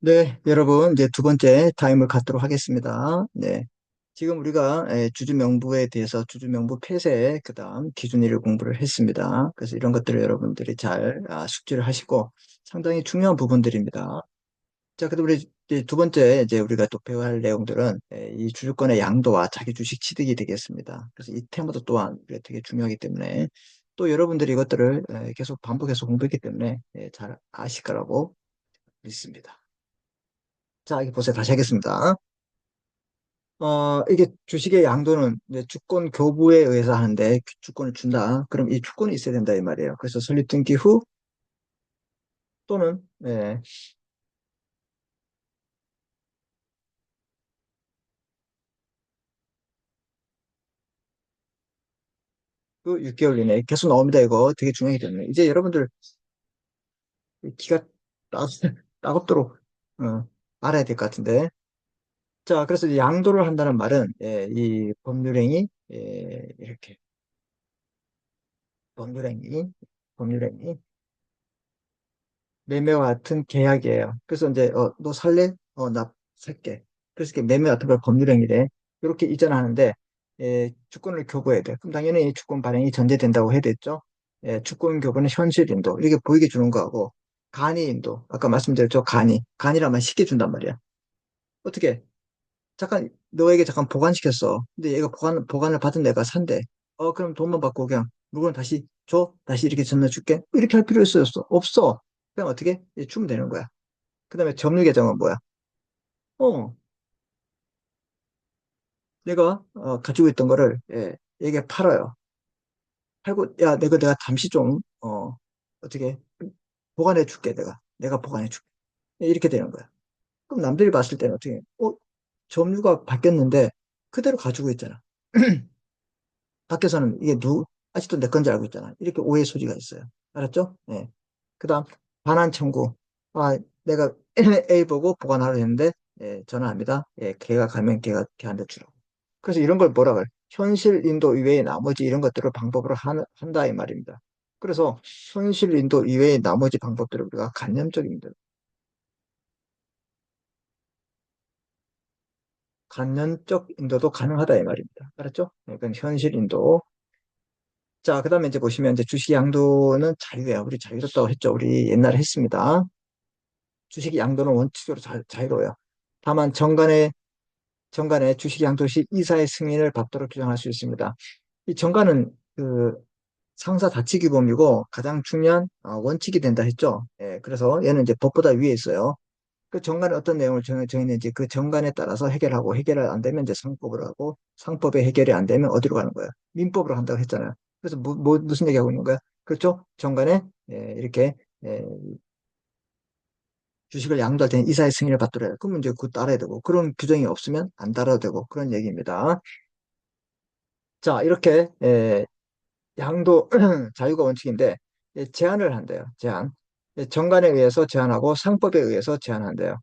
네, 여러분, 이제 두 번째 타임을 갖도록 하겠습니다. 네. 지금 우리가 주주 명부에 대해서 주주 명부 폐쇄, 그다음 기준일을 공부를 했습니다. 그래서 이런 것들을 여러분들이 잘 숙지를 하시고 상당히 중요한 부분들입니다. 자, 그다음 우리 이제 두 번째 이제 우리가 또 배워야 할 내용들은 이 주주권의 양도와 자기 주식 취득이 되겠습니다. 그래서 이 테마도 또한 우리가 되게 중요하기 때문에 또 여러분들이 이것들을 계속 반복해서 공부했기 때문에 잘 아실 거라고 믿습니다. 자, 여기 보세요. 다시 하겠습니다. 이게 주식의 양도는 이제 주권 교부에 의해서 하는데 주권을 준다. 그럼 이 주권이 있어야 된다 이 말이에요. 그래서 설립 등기 후 또는 그 6개월 이내에 계속 나옵니다. 이거 되게 중요하기 때문에 이제 여러분들 기가 따, 따갑도록 알아야 될 것 같은데. 자, 그래서 이제 양도를 한다는 말은 이 법률행위 이렇게 법률행위 법률행위 매매와 같은 계약이에요. 그래서 이제 너 살래? 나 살게. 그래서 이렇게 매매 같은 걸 법률행위래. 이렇게 이전하는데 주권을 교부해야 돼. 그럼 당연히 주권 발행이 전제된다고 해야 됐죠. 주권 교부는 현실인도 이렇게 보이게 주는 거하고 간이인도 아까 말씀드렸죠. 간이라면 쉽게 준단 말이야. 어떻게? 잠깐 너에게 잠깐 보관시켰어. 근데 얘가 보관을 받은 내가 산대. 그럼 돈만 받고 그냥 물건 다시 줘? 다시 이렇게 전해줄게? 이렇게 할 필요 있었어? 없어. 그냥 어떻게? 주면 되는 거야. 그 다음에 점유 계정은 뭐야? 어, 내가 가지고 있던 거를 얘게 팔아요. 팔고 야, 내가 잠시 좀 어떻게 보관해 줄게. 내가 보관해 줄게. 이렇게 되는 거야. 그럼 남들이 봤을 때는 어떻게? 점유가 바뀌었는데 그대로 가지고 있잖아. 밖에서는 이게 아직도 내 건지 알고 있잖아. 이렇게 오해 소지가 있어요. 알았죠? 네. 그 다음, 반환 청구. 내가 A 보고 보관하려 했는데, 전화합니다. 걔가 가면 걔한테 주라고. 그래서 이런 걸 뭐라 그래? 현실 인도 이외의 나머지 이런 것들을 방법으로 한다, 이 말입니다. 그래서 현실 인도 이외의 나머지 방법들을 우리가 간접적 인도도 가능하다, 이 말입니다. 알았죠? 그러니까 현실 인도. 자, 그 다음에 이제 보시면 이제 주식 양도는 자유예요. 우리 자유롭다고 했죠. 우리 옛날에 했습니다. 주식 양도는 원칙적으로 자유로워요. 다만 정관의 주식 양도 시 이사의 승인을 받도록 규정할 수 있습니다. 이 정관은 그 상사 다치기범이고 가장 중요한 원칙이 된다 했죠. 그래서 얘는 이제 법보다 위에 있어요. 그 정관에 어떤 내용을 정했는지 그 정관에 따라서 해결하고 해결 안 되면 이제 상법으로 하고 상법에 해결이 안 되면 어디로 가는 거야? 민법으로 한다고 했잖아요. 그래서 무슨 얘기하고 있는 거야? 그렇죠? 정관에 이렇게 주식을 양도할 때는 이사의 승인을 받도록 해요. 그러면 이제 그거 따라야 되고 그런 규정이 없으면 안 따라도 되고 그런 얘기입니다. 자, 이렇게 양도 자유가 원칙인데 제한을 한대요. 제한. 정관에 의해서 제한하고 상법에 의해서 제한한대요.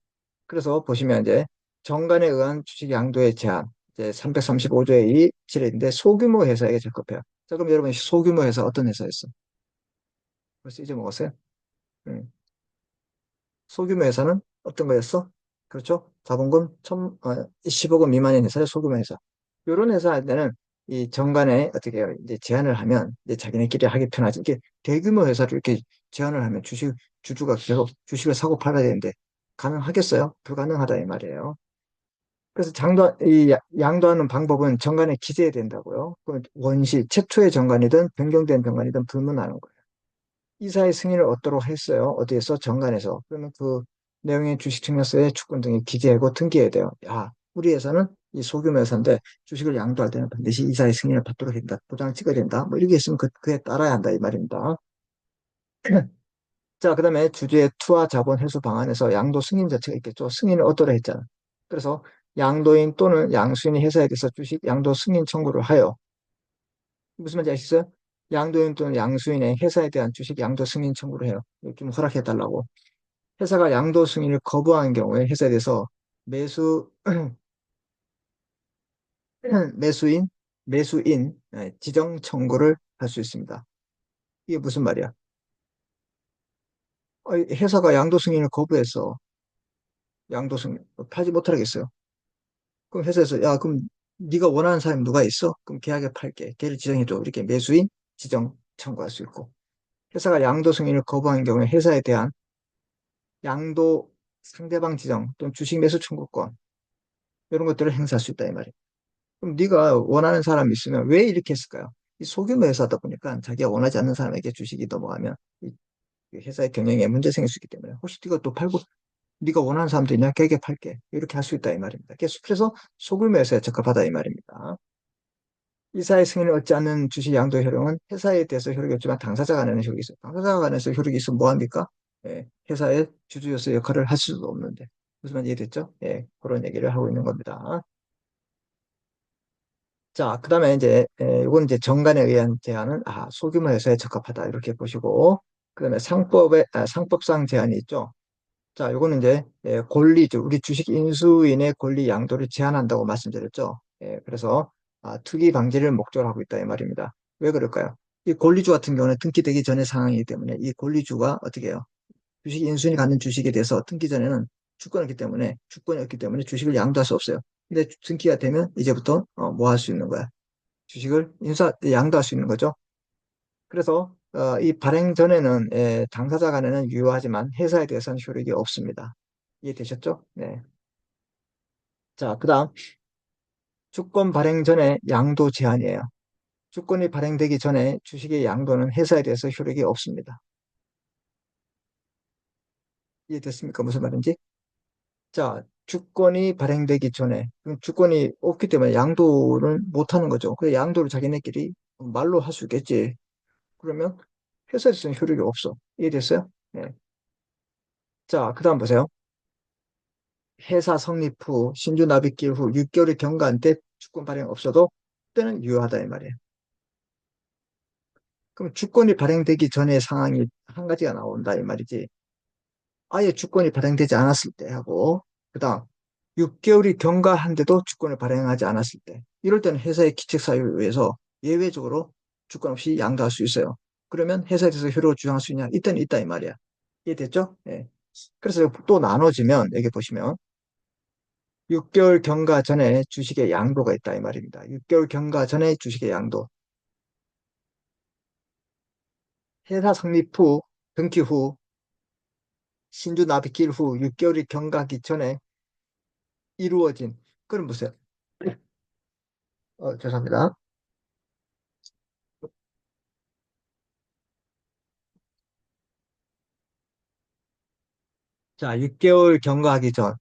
그래서 보시면 이제 정관에 의한 주식 양도의 제한 이제 335조의 2 칠해인데 소규모 회사에게 적합해요. 자, 그럼 여러분 소규모 회사 어떤 회사였어? 벌써 잊어먹었어요? 음. 소규모 회사는 어떤 거였어? 그렇죠? 자본금 10억 원 미만인 회사를 소규모 회사. 이런 회사 할 때는 이 정관에 어떻게 해요? 이제 제한을 하면 이제 자기네끼리 하기 편하지. 이게 대규모 회사를 이렇게 제한을 하면 주주가 계속 주식을 사고 팔아야 되는데 가능하겠어요? 불가능하다 이 말이에요. 그래서 양도하는 방법은 정관에 기재해야 된다고요. 그 원시, 최초의 정관이든 변경된 정관이든 불문하는 거예요. 이사의 승인을 얻도록 했어요. 어디에서? 정관에서. 그러면 그 내용의 주식증명서에 주권 등에 기재하고 등기해야 돼요. 우리 회사는 이 소규모 회사인데 주식을 양도할 때는 반드시 이사의 승인을 받도록 된다. 도장을 찍어야 된다. 뭐 이렇게 있으면 그에 따라야 한다 이 말입니다. 자, 그다음에 주주의 투하 자본 회수 방안에서 양도 승인 자체가 있겠죠. 승인을 얻도록 했잖아. 그래서 양도인 또는 양수인이 회사에 대해서 주식 양도 승인 청구를 하여 무슨 말인지 아시겠어요? 양도인 또는 양수인의 회사에 대한 주식 양도 승인 청구를 해요. 좀 허락해 달라고. 회사가 양도 승인을 거부하는 경우에 회사에 대해서 매수 매수인 매수인 지정 청구를 할 수 있습니다. 이게 무슨 말이야? 회사가 양도 승인을 거부했어. 양도성 팔지 못하겠어요. 그럼 회사에서 야 그럼 네가 원하는 사람이 누가 있어? 그럼 걔에게 팔게. 걔를 지정해줘. 이렇게 매수인 지정 청구할 수 있고 회사가 양도 승인을 거부하는 경우에 회사에 대한 양도 상대방 지정 또는 주식 매수 청구권 이런 것들을 행사할 수 있다 이 말이에요. 그럼 네가 원하는 사람이 있으면 왜 이렇게 했을까요? 이 소규모 회사다 보니까 자기가 원하지 않는 사람에게 주식이 넘어가면 이 회사의 경영에 문제 생길 수 있기 때문에 혹시 네가 또 팔고 네가 원하는 사람도 있냐? 걔에게 팔게. 이렇게 할 수 있다 이 말입니다. 그래서 소규모 회사에 적합하다 이 말입니다. 이사의 승인을 얻지 않는 주식 양도 효력은 회사에 대해서 효력이 없지만 당사자가 내는 효력이 있어요. 당사자가 내서 효력이 있으면 뭐합니까? 예, 회사의 주주로서 역할을 할 수도 없는데. 무슨 말인지 이해됐죠? 예, 그런 얘기를 하고 있는 겁니다. 자, 그 다음에 이제, 이건 이제 정관에 의한 제한은, 소규모 회사에 적합하다. 이렇게 보시고, 그 다음에 상법상 제한이 있죠. 자, 요거는 이제 권리죠. 우리 주식 인수인의 권리 양도를 제한한다고 말씀드렸죠. 그래서 투기 방지를 목적으로 하고 있다 이 말입니다. 왜 그럴까요? 이 권리주 같은 경우는 등기되기 전의 상황이기 때문에 이 권리주가 어떻게 해요? 주식 인수인이 갖는 주식에 대해서 등기 전에는 주권이 없기 때문에 주식을 양도할 수 없어요. 근데 등기가 되면 이제부터 뭐 할 수 있는 거야? 주식을 양도할 수 있는 거죠. 그래서 이 발행 전에는 당사자 간에는 유효하지만 회사에 대해서는 효력이 없습니다. 이해되셨죠? 네. 자, 그다음 주권 발행 전에 양도 제한이에요. 주권이 발행되기 전에 주식의 양도는 회사에 대해서 효력이 없습니다. 이해됐습니까? 무슨 말인지? 자, 주권이 발행되기 전에 그럼 주권이 없기 때문에 양도를 못 하는 거죠. 그 양도를 자기네끼리 말로 할 수 있겠지. 그러면 회사에서는 효력이 없어. 이해됐어요? 네. 자, 그다음 보세요. 회사 성립 후 신주 납입기일 후 6개월이 경과한 때 주권 발행 없어도 그때는 유효하다 이 말이에요. 그럼 주권이 발행되기 전의 상황이 한 가지가 나온다 이 말이지. 아예 주권이 발행되지 않았을 때 하고 그다음 6개월이 경과한데도 주권을 발행하지 않았을 때 이럴 때는 회사의 기책 사유에 의해서 예외적으로 주권 없이 양도할 수 있어요. 그러면 회사에 대해서 효력을 주장할 수 있냐? 이때는 있다 이 말이야. 이해됐죠? 예. 그래서 또 나눠지면 여기 보시면 6개월 경과 전에 주식의 양도가 있다 이 말입니다. 6개월 경과 전에 주식의 양도. 회사 성립 후, 등기 후, 신주 납입기일 후 6개월이 경과하기 전에 이루어진 그럼 보세요. 죄송합니다. 자, 6개월 경과하기 전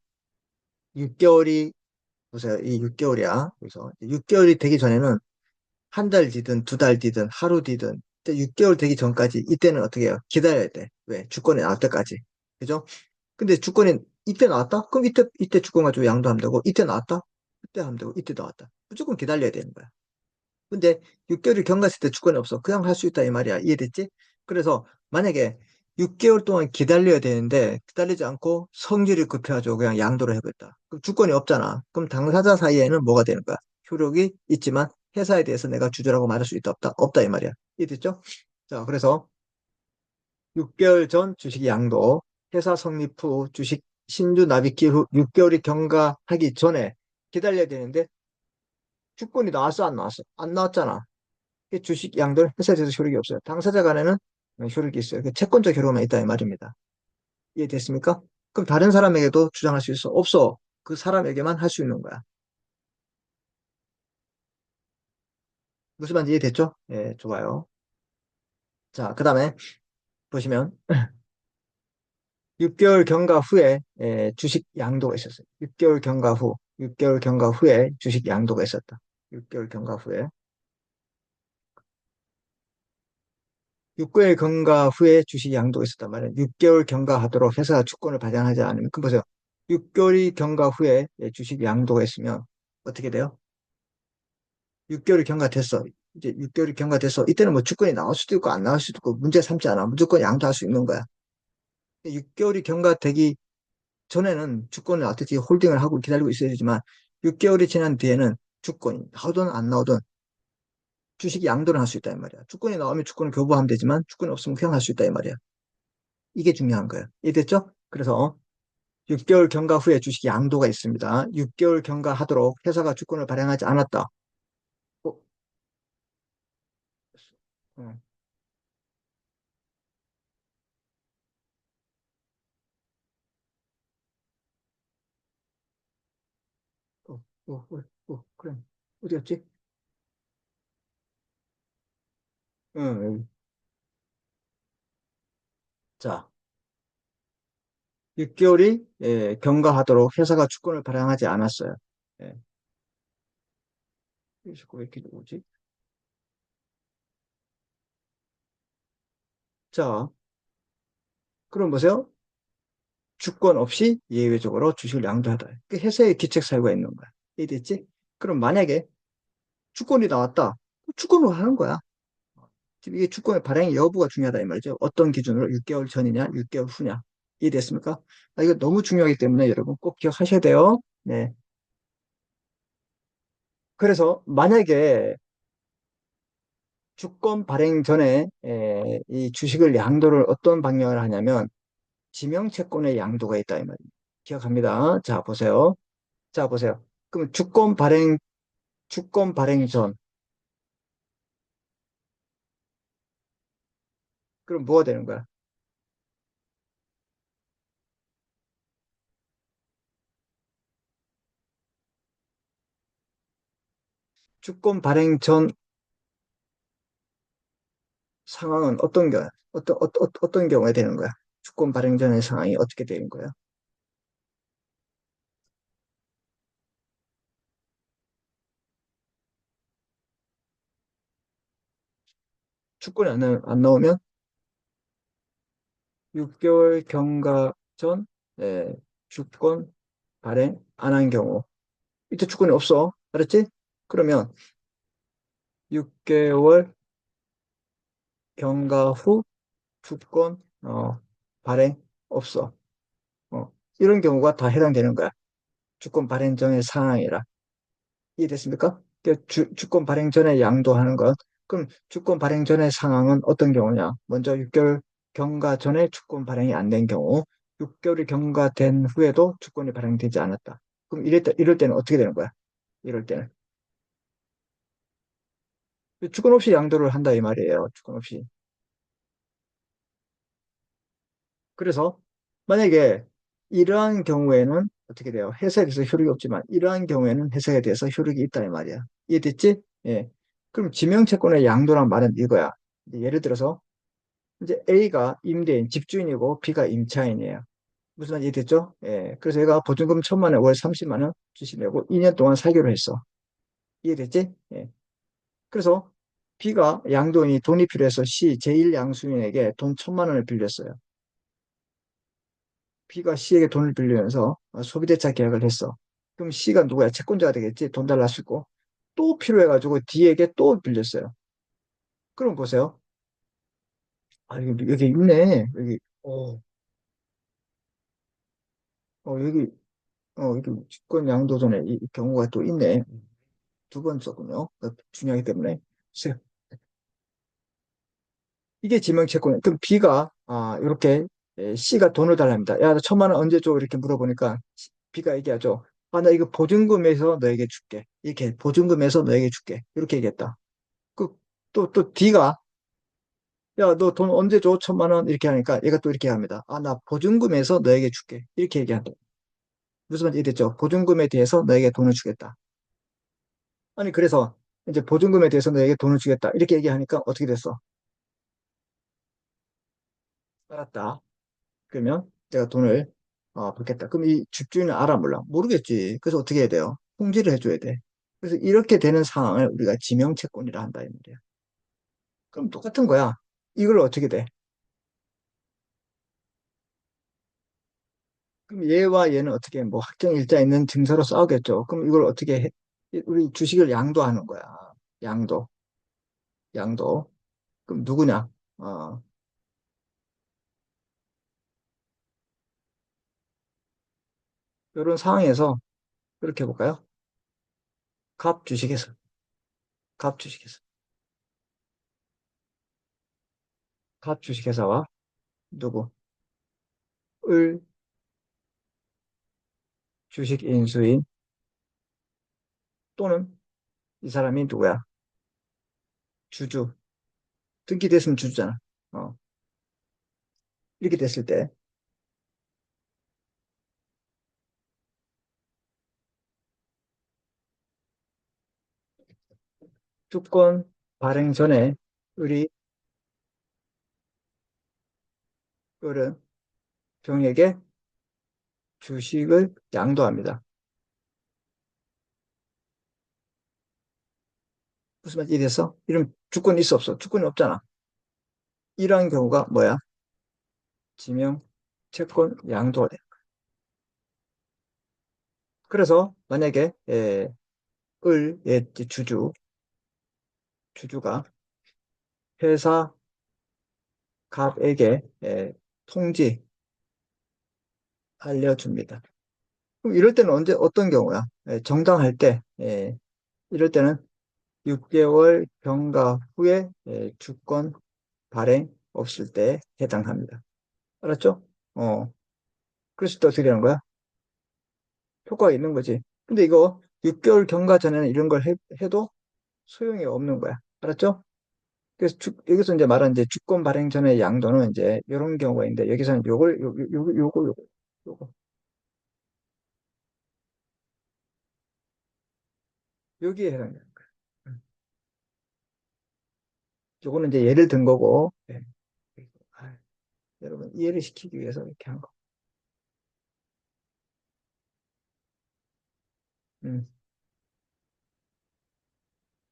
6개월이 보세요. 이 6개월이야. 그래서 6개월이 되기 전에는 한 달 뒤든 두 달 뒤든 하루 뒤든 6개월 되기 전까지 이때는 어떻게 해요? 기다려야 돼. 왜? 주권이 나올 때까지. 그죠? 근데 주권이 이때 나왔다? 그럼 이때 주권 가지고 양도하면 되고, 이때 나왔다? 이때 하면 되고, 이때 나왔다. 무조건 기다려야 되는 거야. 근데 6개월이 경과했을 때 주권이 없어. 그냥 할 수 있다, 이 말이야. 이해됐지? 그래서 만약에 6개월 동안 기다려야 되는데, 기다리지 않고 성질이 급해가지고 그냥 양도를 해버렸다. 그럼 주권이 없잖아. 그럼 당사자 사이에는 뭐가 되는 거야? 효력이 있지만 회사에 대해서 내가 주주라고 말할 수 있다, 없다? 없다, 이 말이야. 이해됐죠? 자, 그래서 6개월 전 주식 양도, 회사 성립 후 주식 신주 납입기 후 6개월이 경과하기 전에 기다려야 되는데 주권이 나왔어, 안 나왔어? 안 나왔잖아. 그 주식 양도는 회사에 대해서 효력이 없어요. 당사자 간에는 효력이 있어요. 그 채권적 효력만 있다 이 말입니다. 이해됐습니까? 그럼 다른 사람에게도 주장할 수 있어? 없어. 그 사람에게만 할 수 있는 거야. 무슨 말인지 이해됐죠? 예, 좋아요. 자, 그 다음에 보시면 6개월 경과 후에 주식 양도가 있었어요. 6개월 경과 후에 주식 양도가 있었다. 6개월 경과 후에. 6개월 경과 후에 주식 양도가 있었단 말이에요. 6개월 경과하도록 회사가 주권을 발행하지 않으면, 그 보세요. 6개월이 경과 후에 주식 양도가 있으면 어떻게 돼요? 6개월이 경과됐어. 이제 6개월이 경과돼서 이때는 뭐 주권이 나올 수도 있고 안 나올 수도 있고 문제 삼지 않아. 무조건 양도할 수 있는 거야. 6개월이 경과되기 전에는 주권을 어떻게 홀딩을 하고 기다리고 있어야 되지만 6개월이 지난 뒤에는 주권이 나오든 안 나오든 주식이 양도를 할 수 있다 이 말이야. 주권이 나오면 주권을 교부하면 되지만 주권이 없으면 그냥 할 수 있다 이 말이야. 이게 중요한 거예요. 이해됐죠? 그래서 6개월 경과 후에 주식 양도가 있습니다. 6개월 경과하도록 회사가 주권을 발행하지 않았다. 어, 어, 그래. 어디 갔지? 여기. 자, 6개월이 경과하도록 회사가 주권을 발행하지 않았어요. 예, 이 자꾸 왜 이렇게 오지? 자, 그럼 보세요. 주권 없이 예외적으로 주식을 양도하다. 그 회사의 기책 사유가 있는 거야. 이해됐지? 그럼 만약에 주권이 나왔다. 주권으로 하는 거야. 지금 이게 주권의 발행 여부가 중요하다 이 말이죠. 어떤 기준으로 6개월 전이냐, 6개월 후냐. 이해됐습니까? 이거 너무 중요하기 때문에 여러분 꼭 기억하셔야 돼요. 네. 그래서 만약에 주권 발행 전에 이 주식을 양도를 어떤 방향을 하냐면 지명채권의 양도가 있다 이 말입니다. 기억합니다. 자, 보세요. 자, 보세요. 그럼 주권 발행 전 그럼 뭐가 되는 거야? 주권 발행 전 상황은 어떤 경우에 되는 거야? 주권 발행 전의 상황이 어떻게 되는 거야? 주권이 안 나오면 6개월 경과 전 주권 발행 안 한 경우 이때 주권이 없어. 알았지? 그러면 6개월 경과 후 주권 발행 없어. 이런 경우가 다 해당되는 거야. 주권 발행 전의 상황이라. 이해됐습니까? 주권 발행 전에 양도하는 것. 그럼 주권 발행 전의 상황은 어떤 경우냐? 먼저 6개월 경과 전에 주권 발행이 안 된 경우, 6개월이 경과된 후에도 주권이 발행되지 않았다. 그럼 이럴 때는 어떻게 되는 거야? 이럴 때는. 주권 없이 양도를 한다 이 말이에요. 주권 없이. 그래서 만약에 이러한 경우에는 어떻게 돼요? 해석에 대해서 효력이 없지만 이러한 경우에는 해석에 대해서 효력이 있다 이 말이야. 이해됐지? 예. 그럼 지명채권의 양도란 말은 이거야. 이제 예를 들어서 이제 A가 임대인, 집주인이고 B가 임차인이에요. 무슨 말인지 이해됐죠? 예. 그래서 얘가 보증금 1,000만 원, 월 30만 원 주식 내고 2년 동안 살기로 했어. 이해됐지? 예. 그래서 B가 양도인이 돈이 필요해서 C, 제1양수인에게 돈 1,000만 원을 빌렸어요. B가 C에게 돈을 빌리면서 소비대차 계약을 했어. 그럼 C가 누구야? 채권자가 되겠지. 돈 달라 쓰고. 또 필요해가지고 D에게 또 빌렸어요. 그럼 보세요. 여기 있네. 여기, 여기 직권 양도전에 이 경우가 또 있네. 두 번 썼군요. 중요하기 때문에. 글쎄요. 이게 지명채권. 그럼 B가, 이렇게 C가 돈을 달랍니다. 야, 너 1,000만 원 언제 줘? 이렇게 물어보니까 B가 얘기하죠. 나 이거 보증금에서 너에게 줄게. 이렇게 보증금에서 너에게 줄게. 이렇게 얘기했다. 또 D가 야, 너 돈 언제 줘? 1,000만 원 이렇게 하니까 얘가 또 이렇게 합니다. 나 보증금에서 너에게 줄게. 이렇게 얘기한다. 무슨 말인지 이해됐죠? 보증금에 대해서 너에게 돈을 주겠다. 아니, 그래서 이제 보증금에 대해서 너에게 돈을 주겠다. 이렇게 얘기하니까 어떻게 됐어? 알았다. 그러면 내가 돈을 받겠다. 그럼 이 집주인은 알아 몰라? 모르겠지. 그래서 어떻게 해야 돼요? 통지를 해줘야 돼. 그래서 이렇게 되는 상황을 우리가 지명채권이라 한다 이 말이야. 그럼 똑같은 거야. 이걸 어떻게 돼? 그럼 얘와 얘는 어떻게 뭐 확정일자 있는 증서로 싸우겠죠. 그럼 이걸 어떻게 해? 우리 주식을 양도하는 거야. 양도, 양도. 그럼 누구냐? 어, 이런 상황에서 이렇게 해볼까요? 갑 주식회사, 갑 주식회사, 갑 주식회사와 누구? 을 주식 인수인 또는 이 사람이 누구야? 주주. 등기됐으면 주주잖아. 어, 이렇게 됐을 때 주권 발행 전에 을이 을은 병에게 주식을 양도합니다. 무슨 말인지 이래서 이런 주권이 있어 없어? 주권이 없잖아. 이러한 경우가 뭐야? 지명 채권 양도가 돼. 그래서 만약에 을의 주주가 회사 갑에게 통지 알려줍니다. 그럼 이럴 때는 언제 어떤 경우야? 정당할 때 이럴 때는 6개월 경과 후에 주권 발행 없을 때 해당합니다. 알았죠? 어, 그랬을 때 어떻게 되는 거야? 효과가 있는 거지. 근데 이거 6개월 경과 전에는 이런 걸 해도 소용이 없는 거야. 알았죠? 그래서 여기서 이제 말한 이제 주권 발행 전의 양도는 이제 이런 경우가 있는데 여기서는 요거 여기에 해당돼요. 요거는 이제 예를 든 거고 아, 여러분 이해를 시키기 위해서 이렇게 한 거. 음,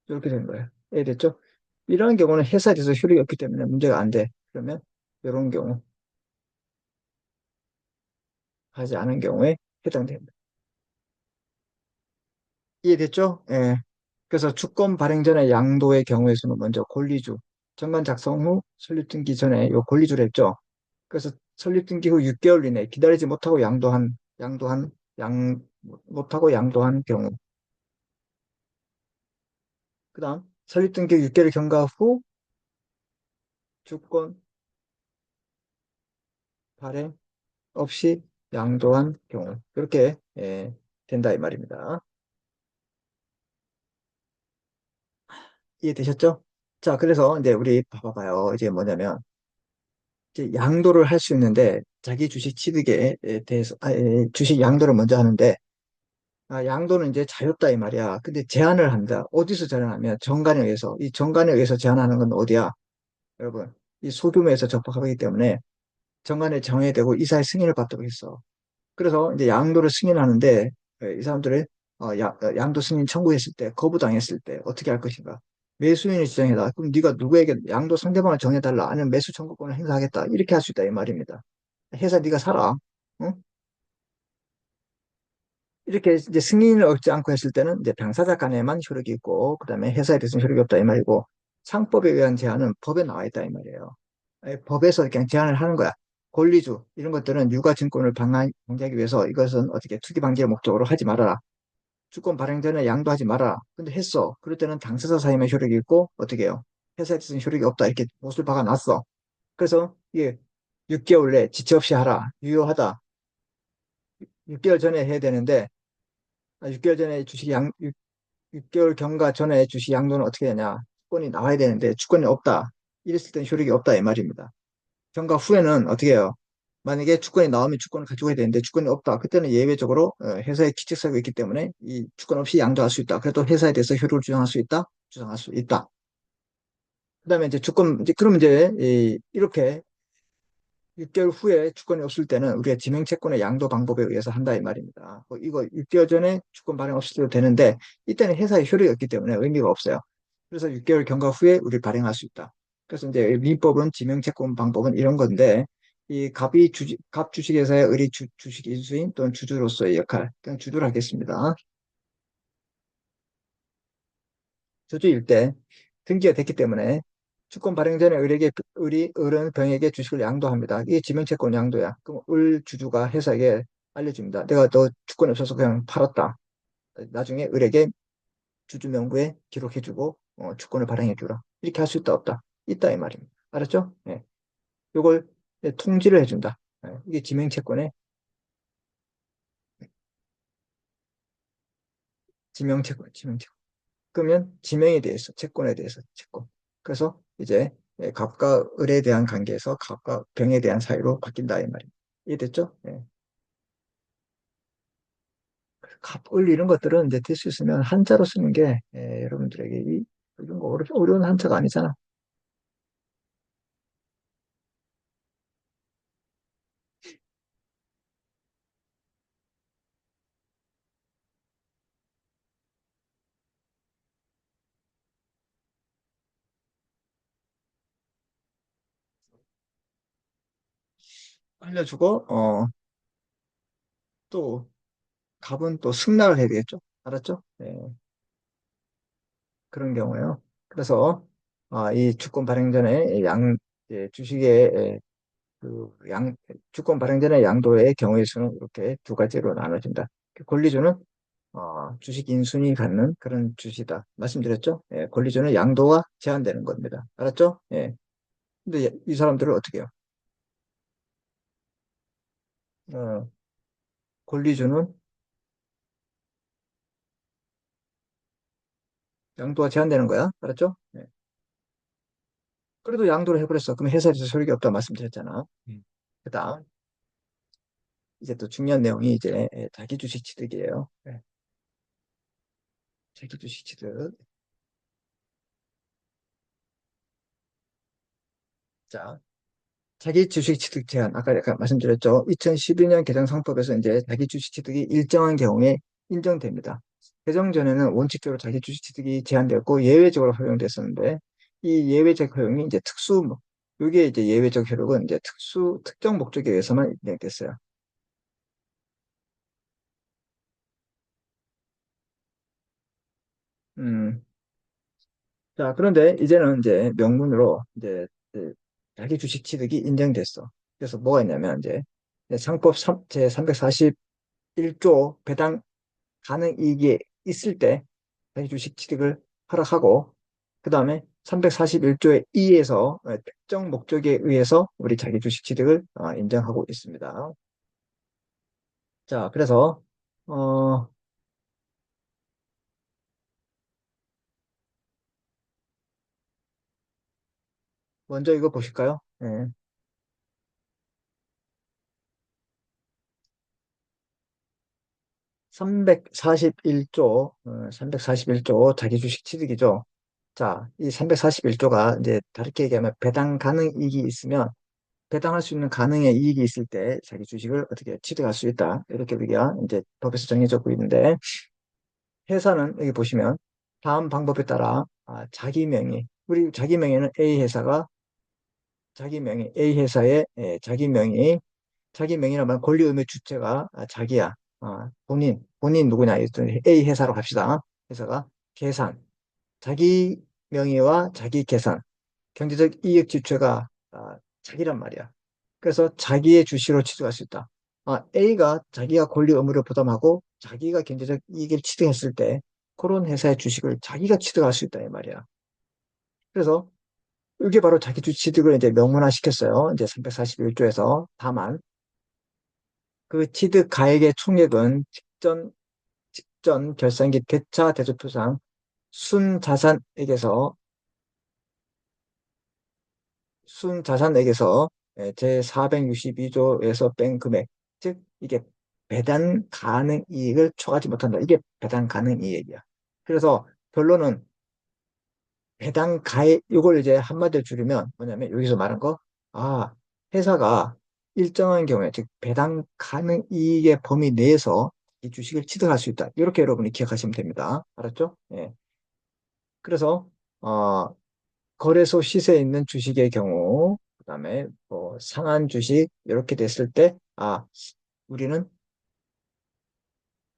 이렇게 된 거예요. 이해됐죠? 이런 경우는 회사에서 효력이 없기 때문에 문제가 안 돼. 그러면 이런 경우 하지 않은 경우에 해당됩니다. 이해됐죠? 예. 그래서 주권 발행 전에 양도의 경우에서는 먼저 권리주, 정관 작성 후 설립등기 전에 요 권리주를 했죠. 그래서 설립등기 후 6개월 이내 기다리지 못하고 못하고 양도한 경우. 그 다음, 설립등기 6개월 경과 후 주권 발행 없이 양도한 경우. 이렇게, 된다, 이 말입니다. 이해되셨죠? 자, 그래서 이제 우리 봐봐요. 이제 뭐냐면, 이제 양도를 할 수 있는데, 자기 주식 취득에 대해서, 주식 양도를 먼저 하는데, 양도는 이제 자유롭다 이 말이야. 근데 제한을 한다. 어디서 제한하면 정관에 의해서. 이 정관에 의해서 제한하는 건 어디야? 여러분, 이 소규모에서 적법하기 때문에 정관에 정해야 되고 이사의 승인을 받도록 했어. 그래서 이제 양도를 승인하는데 이 사람들이 양도 승인 청구했을 때 거부당했을 때 어떻게 할 것인가? 매수인을 지정해라. 그럼 네가 누구에게 양도 상대방을 정해달라. 아니면 매수 청구권을 행사하겠다. 이렇게 할 수 있다 이 말입니다. 회사 네가 사라. 응? 이렇게 이제 승인을 얻지 않고 했을 때는 이제 당사자 간에만 효력이 있고, 그다음에 회사에 대해서는 효력이 없다 이 말이고, 상법에 의한 제한은 법에 나와 있다 이 말이에요. 법에서 그냥 제한을 하는 거야. 권리주 이런 것들은 유가증권을 방지하기 위해서 이것은 어떻게 투기 방지의 목적으로 하지 말아라. 주권 발행 전에 양도하지 말아라. 근데 했어. 그럴 때는 당사자 사이만 효력이 있고 어떻게 해요? 회사에 대해서는 효력이 없다 이렇게 못을 박아놨어. 그래서 이게 6개월 내 지체 없이 하라. 유효하다. 6개월 전에 해야 되는데 6개월 전에 주식 6개월 경과 전에 주식 양도는 어떻게 되냐? 주권이 나와야 되는데 주권이 없다. 이랬을 땐 효력이 없다 이 말입니다. 경과 후에는 어떻게 해요? 만약에 주권이 나오면 주권을 가지고 해야 되는데 주권이 없다. 그때는 예외적으로 회사에 기책사유가 있기 때문에 이 주권 없이 양도할 수 있다. 그래도 회사에 대해서 효력을 주장할 수 있다. 주장할 수 있다. 그다음에 이제 주권 이제 그럼 이제 이렇게 6개월 후에 주권이 없을 때는 우리가 지명채권의 양도 방법에 의해서 한다 이 말입니다. 이거 6개월 전에 주권 발행 없을 때도 되는데 이때는 회사의 효력이 없기 때문에 의미가 없어요. 그래서 6개월 경과 후에 우리 발행할 수 있다. 그래서 이제 민법은 지명채권 방법은 이런 건데 이 갑 주식회사의 의리 주식 인수인 또는 주주로서의 역할, 그냥 주주를 하겠습니다. 주주일 때 등기가 됐기 때문에 주권 발행 전에 을은 병에게 주식을 양도합니다. 이게 지명채권 양도야. 그럼 을 주주가 회사에게 알려줍니다. 내가 너 주권이 없어서 그냥 팔았다. 나중에 을에게 주주 명부에 기록해주고 주권을 발행해주라. 이렇게 할 수 있다 없다? 있다 이 말입니다. 알았죠? 네. 이걸 통지를 해준다. 네. 이게 지명채권의 지명채권. 그러면 지명에 대해서, 채권에 대해서, 채권. 그래서 이제 갑과 을에 대한 관계에서 갑과 병에 대한 사유로 바뀐다, 이 말입니다. 이해됐죠? 예. 갑, 을 이런 것들은 이제 될 수 있으면 한자로 쓰는 게 여러분들에게 이런 거 어려운 한자가 아니잖아. 알려주고 또 갑은 또 승낙을 해야 되겠죠. 알았죠? 그런 경우에요. 그래서 이 주권 발행 전에 주식의 주권 발행 전의 양도의 경우의 수는 이렇게 두 가지로 나눠진다. 권리주는 주식 인순이 갖는 그런 주시다. 말씀드렸죠? 권리주는 양도가 제한되는 겁니다. 알았죠? 예. 근데 이 사람들은 어떻게 해요? 어, 권리주는 양도가 제한되는 거야. 알았죠? 예. 그래도 양도를 해버렸어. 그럼 회사에서 소득이 없다 말씀드렸잖아. 그다음 이제 또 중요한 내용이 이제 자기 주식 취득이에요. 자기 주식 취득. 자, 자기 주식 취득 제한. 아까 약간 말씀드렸죠. 2012년 개정상법에서 이제 자기 주식 취득이 일정한 경우에 인정됩니다. 개정 전에는 원칙적으로 자기 주식 취득이 제한되었고 예외적으로 허용됐었는데 이 예외적 허용이 이제 이게 이제 예외적 효력은 이제 특정 목적에 의해서만 인정됐어요. 음, 자, 그런데 이제는 이제 명문으로 이제 자기 주식 취득이 인정됐어. 그래서 뭐가 있냐면 이제 상법 제 341조 배당 가능 이익이 있을 때 자기 주식 취득을 허락하고 그다음에 341조의 2에서 특정 목적에 의해서 우리 자기 주식 취득을 인정하고 있습니다. 자, 그래서 어, 먼저 이거 보실까요? 341조, 341조 자기 주식 취득이죠. 자, 이 341조가 이제 다르게 얘기하면 배당 가능 이익이 있으면 배당할 수 있는 가능의 이익이 있을 때 자기 주식을 어떻게 취득할 수 있다. 이렇게 우리가 이제 법에서 정해졌고 있는데 회사는 여기 보시면 다음 방법에 따라 자기 명의, 우리 자기 명의는 A 회사가 자기 명의, A 회사의 자기 명의라면 권리 의무 주체가 자기야. 본인 누구냐? A 회사로 갑시다. 회사가 계산, 자기 명의와 자기 계산, 경제적 이익 주체가 자기란 말이야. 그래서 자기의 주식으로 취득할 수 있다. A가 자기가 권리 의무를 부담하고 자기가 경제적 이익을 취득했을 때 그런 회사의 주식을 자기가 취득할 수 있다 이 말이야. 그래서 이게 바로 자기 주식 취득을 이제 명문화 시켰어요. 이제 341조에서 다만 그 취득 가액의 총액은 직전 결산기 대차 대조표상 순자산액에서 순자산액에서 제462조에서 뺀 금액, 즉 이게 배당 가능 이익을 초과하지 못한다. 이게 배당 가능 이익이야. 그래서 결론은 배당 가액 이걸 이제 한마디로 줄이면 뭐냐면 여기서 말한 거, 아 회사가 일정한 경우에 즉 배당 가능 이익의 범위 내에서 이 주식을 취득할 수 있다. 이렇게 여러분이 기억하시면 됩니다. 알았죠? 예. 그래서 어, 거래소 시세에 있는 주식의 경우, 그다음에 뭐 상한 주식 이렇게 됐을 때, 우리는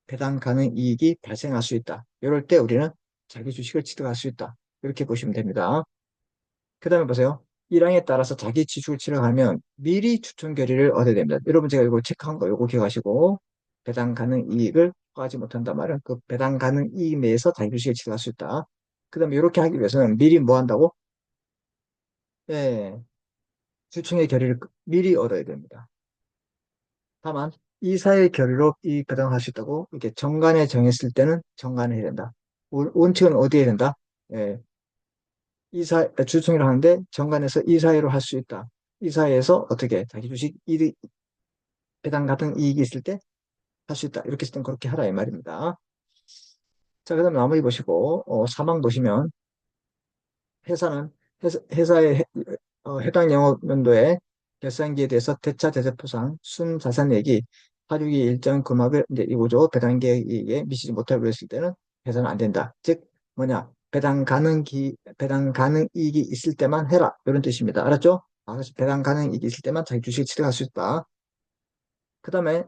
배당 가능 이익이 발생할 수 있다. 이럴 때 우리는 자기 주식을 취득할 수 있다. 이렇게 보시면 됩니다. 그다음에 보세요. 1항에 따라서 자기 지주를 취득하면 미리 추천 결의를 얻어야 됩니다. 여러분 제가 이거 체크한 거 이거 기억하시고 배당 가능 이익을 허가하지 못한다 말은 그 배당 가능 이익 내에서 자기 주식을 취득할 수 있다. 그다음에 이렇게 하기 위해서는 미리 뭐 한다고? 예, 주총의 결의를 미리 얻어야 됩니다. 다만 이사의 결의로 이 배당할 수 있다고 이렇게 정관에 정했을 때는 정관에 해야 된다. 원칙은 어디에 해야 된다? 예, 주총회를 하는데 정관에서 이사회로 할 수 있다. 이사회에서 어떻게 자기 주식 이익, 배당 같은 이익이 있을 때 할 수 있다. 이렇게 했을 땐 그렇게 하라 이 말입니다. 자, 그다음에 나머지 보시고 사망 보시면 회사는 회사의 해당 영업연도에 결산기에 대해서 대차 대대포상 순자산액이 하류기 일정 금액을 이제 이거죠. 배당 계획에 미치지 못하고 그랬을 때는 회사는 안 된다. 즉 뭐냐 배당 가능 이익이 있을 때만 해라 이런 뜻입니다. 알았죠? 그래서 배당 가능 이익이 있을 때만 자기 주식 취득할 수 있다. 그다음에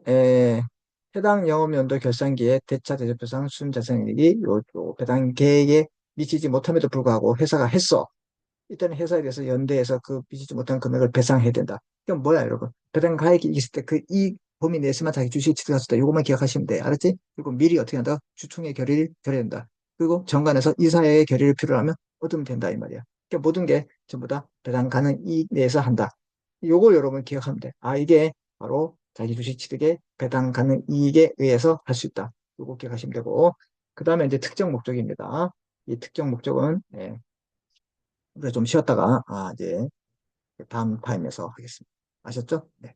해당 영업연도 결산기에 대차 대대포상 순자산액이 요 배당 계획에 미치지 못함에도 불구하고 회사가 했어. 일단 회사에 대해서 연대해서 그 미치지 못한 금액을 배상해야 된다. 이건 뭐야, 여러분? 배당 가액이 있을 때 그 이 범위 내에서만 자기 주식이 취득할 수 있다. 이것만 기억하시면 돼. 알았지? 그리고 미리 어떻게 한다? 주총의 결의를 결해야 된다. 그리고 정관에서 이사회의 결의를 필요로 하면 얻으면 된다. 이 말이야. 그러니까 모든 게 전부 다 배당 가능 이익 내에서 한다. 요걸 여러분 기억하면 돼. 이게 바로 자기 주식 취득의 배당 가능 이익에 의해서 할 수 있다. 요거 기억하시면 되고. 그 다음에 이제 특정 목적입니다. 이 특정 목적은, 우리가 좀 쉬었다가, 이제 다음 타임에서 하겠습니다. 아셨죠? 네.